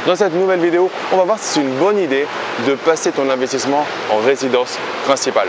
Dans cette nouvelle vidéo, on va voir si c'est une bonne idée de passer ton investissement en résidence principale.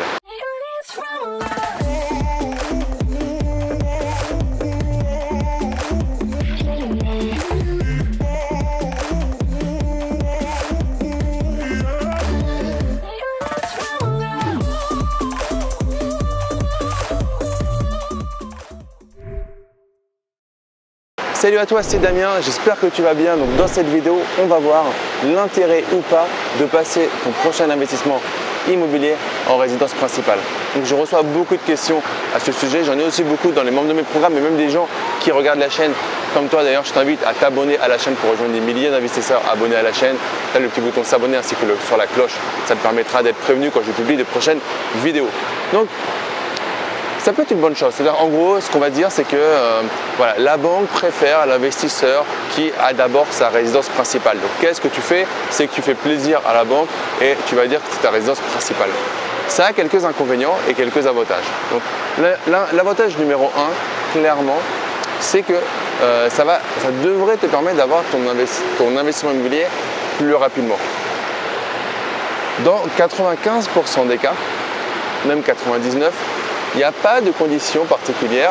Salut à toi, c'est Damien, j'espère que tu vas bien. Donc dans cette vidéo, on va voir l'intérêt ou pas de passer ton prochain investissement immobilier en résidence principale. Donc je reçois beaucoup de questions à ce sujet, j'en ai aussi beaucoup dans les membres de mes programmes, mais même des gens qui regardent la chaîne. Comme toi d'ailleurs, je t'invite à t'abonner à la chaîne pour rejoindre des milliers d'investisseurs abonnés à la chaîne. Tu as le petit bouton s'abonner ainsi que sur la cloche, ça te permettra d'être prévenu quand je publie de prochaines vidéos. Donc ça peut être une bonne chose. C'est-à-dire, en gros, ce qu'on va dire, c'est que voilà, la banque préfère l'investisseur qui a d'abord sa résidence principale. Donc, qu'est-ce que tu fais? C'est que tu fais plaisir à la banque et tu vas dire que c'est ta résidence principale. Ça a quelques inconvénients et quelques avantages. Donc, l'avantage numéro 1, clairement, c'est que ça devrait te permettre d'avoir ton investissement immobilier plus rapidement. Dans 95% des cas, même 99%, il n'y a pas de conditions particulières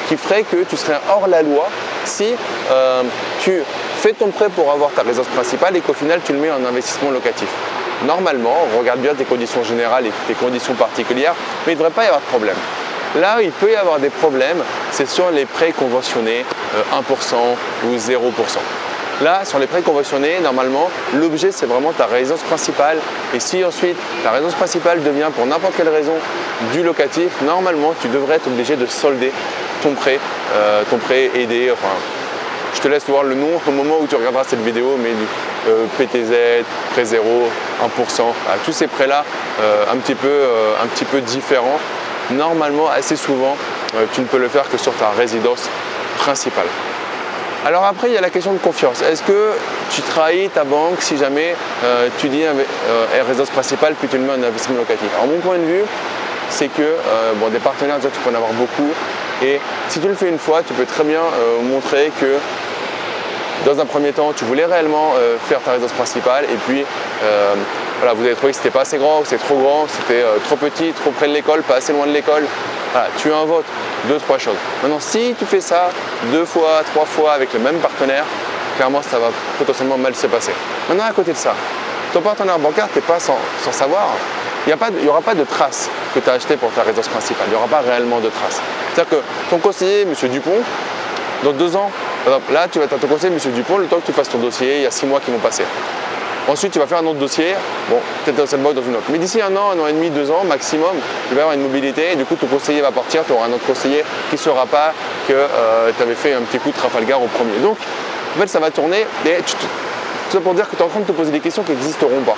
qui feraient que tu serais hors la loi si tu fais ton prêt pour avoir ta résidence principale et qu'au final tu le mets en investissement locatif. Normalement, on regarde bien tes conditions générales et tes conditions particulières, mais il ne devrait pas y avoir de problème. Là où il peut y avoir des problèmes, c'est sur les prêts conventionnés 1% ou 0%. Là, sur les prêts conventionnés, normalement, l'objet, c'est vraiment ta résidence principale. Et si ensuite, ta résidence principale devient, pour n'importe quelle raison, du locatif, normalement, tu devrais être obligé de solder ton prêt aidé. Enfin, je te laisse voir le nom au moment où tu regarderas cette vidéo, mais du PTZ, prêt 0, 1%, tous ces prêts-là, un petit peu différents. Normalement, assez souvent, tu ne peux le faire que sur ta résidence principale. Alors après, il y a la question de confiance. Est-ce que tu trahis ta banque si jamais tu dis résidence principale puis tu le mets en investissement locatif? Alors mon point de vue, c'est que des partenaires, déjà, tu peux en avoir beaucoup. Et si tu le fais une fois, tu peux très bien montrer que dans un premier temps, tu voulais réellement faire ta résidence principale et puis voilà, vous avez trouvé que c'était pas assez grand, que c'était trop grand, que c'était trop petit, trop près de l'école, pas assez loin de l'école. Voilà, tu inventes 2-3 choses. Maintenant, si tu fais ça 2 fois, 3 fois avec le même partenaire, clairement, ça va potentiellement mal se passer. Maintenant, à côté de ça, ton partenaire bancaire, tu n'es pas sans savoir, il n'y aura pas de traces que tu as acheté pour ta résidence principale. Il n'y aura pas réellement de traces. C'est-à-dire que ton conseiller, M. Dupont, dans 2 ans, par exemple, là, tu vas être ton conseiller, M. Dupont, le temps que tu fasses ton dossier, il y a 6 mois qui vont passer. Ensuite, tu vas faire un autre dossier, bon, peut-être dans cette boîte, dans une autre. Mais d'ici 1 an et demi, 2 ans maximum, il va y avoir une mobilité. Et du coup, ton conseiller va partir, tu auras un autre conseiller qui ne saura pas que tu avais fait un petit coup de Trafalgar au premier. Donc, en fait, ça va tourner. Et tout ça pour dire que tu es en train de te poser des questions qui n'existeront pas.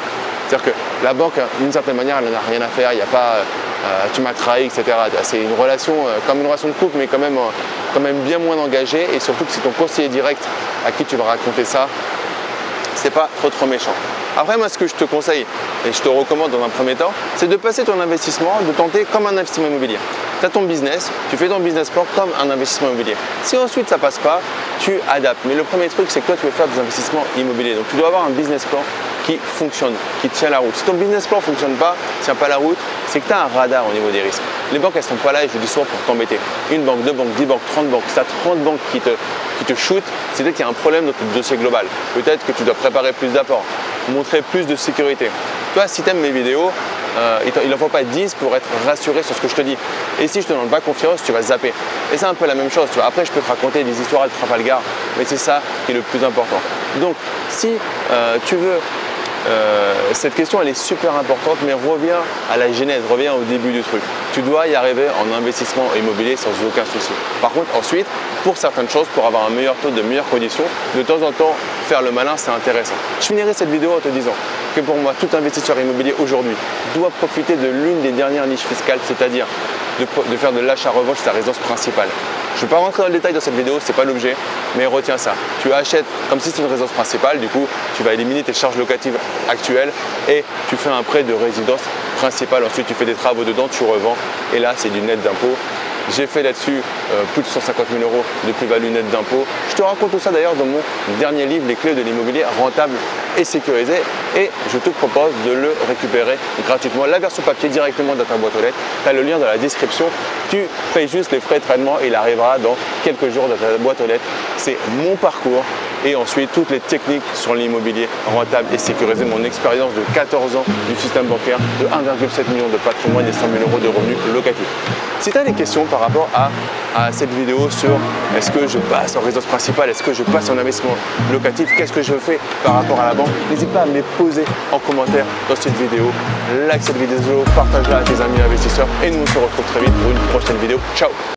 C'est-à-dire que la banque, d'une certaine manière, elle n'en a rien à faire. Il n'y a pas tu m'as trahi, etc. C'est une relation, comme une relation de couple, mais quand même bien moins engagée. Et surtout que c'est ton conseiller direct à qui tu vas raconter ça. C'est pas trop méchant. Après, moi, ce que je te conseille et je te recommande dans un premier temps, c'est de passer ton investissement, de tenter comme un investissement immobilier. Tu as ton business, tu fais ton business plan comme un investissement immobilier. Si ensuite ça passe pas, tu adaptes. Mais le premier truc, c'est que toi, tu veux faire des investissements immobiliers. Donc, tu dois avoir un business plan qui fonctionne, qui tient la route. Si ton business plan ne fonctionne pas, ne tient pas la route, c'est que tu as un radar au niveau des risques. Les banques, elles ne sont pas là, et je le dis souvent, pour t'embêter. Une banque, 2 banques, 10 banques, 30 banques. Si tu as 30 banques qui te shootent, c'est peut-être qu'il y a un problème dans ton dossier global. Peut-être que tu dois préparer plus d'apports, montrer plus de sécurité. Toi, si tu aimes mes vidéos, il n'en faut pas 10 pour être rassuré sur ce que je te dis. Et si je te donne pas confiance, tu vas zapper. Et c'est un peu la même chose. Tu vois. Après, je peux te raconter des histoires de Trafalgar, mais c'est ça qui est le plus important. Donc, si tu veux cette question, elle est super importante, mais reviens à la genèse, reviens au début du truc. Tu dois y arriver en investissement immobilier sans aucun souci. Par contre, ensuite, pour certaines choses, pour avoir un meilleur taux, de meilleures conditions, de temps en temps, faire le malin, c'est intéressant. Je finirai cette vidéo en te disant que pour moi, tout investisseur immobilier aujourd'hui doit profiter de l'une des dernières niches fiscales, c'est-à-dire de faire de l'achat-revente chez ta résidence principale. Je ne vais pas rentrer dans le détail dans cette vidéo, ce n'est pas l'objet, mais retiens ça. Tu achètes comme si c'était une résidence principale, du coup, tu vas éliminer tes charges locatives actuelles et tu fais un prêt de résidence principale. Ensuite, tu fais des travaux dedans, tu revends et là, c'est du net d'impôt. J'ai fait là-dessus plus de 150 000 € de plus-value nette d'impôt. Je te raconte tout ça d'ailleurs dans mon dernier livre, Les clés de l'immobilier rentable et sécurisé. Et je te propose de le récupérer gratuitement, la version papier directement dans ta boîte aux lettres. Tu as le lien dans la description. Tu payes juste les frais de traitement et il arrivera dans quelques jours dans ta boîte aux lettres. C'est mon parcours et ensuite toutes les techniques sur l'immobilier rentable et sécurisé, mon expérience de 14 ans du système bancaire, de 1,7 million de patrimoine et 100 000 € de revenus locatifs. Si tu as des questions par rapport à cette vidéo sur est-ce que je passe en résidence principale, est-ce que je passe en investissement locatif, qu'est-ce que je fais par rapport à la banque, n'hésite pas à me les poser en commentaire dans cette vidéo. Like cette vidéo, partage-la à tes amis investisseurs et nous on se retrouve très vite pour une prochaine vidéo. Ciao!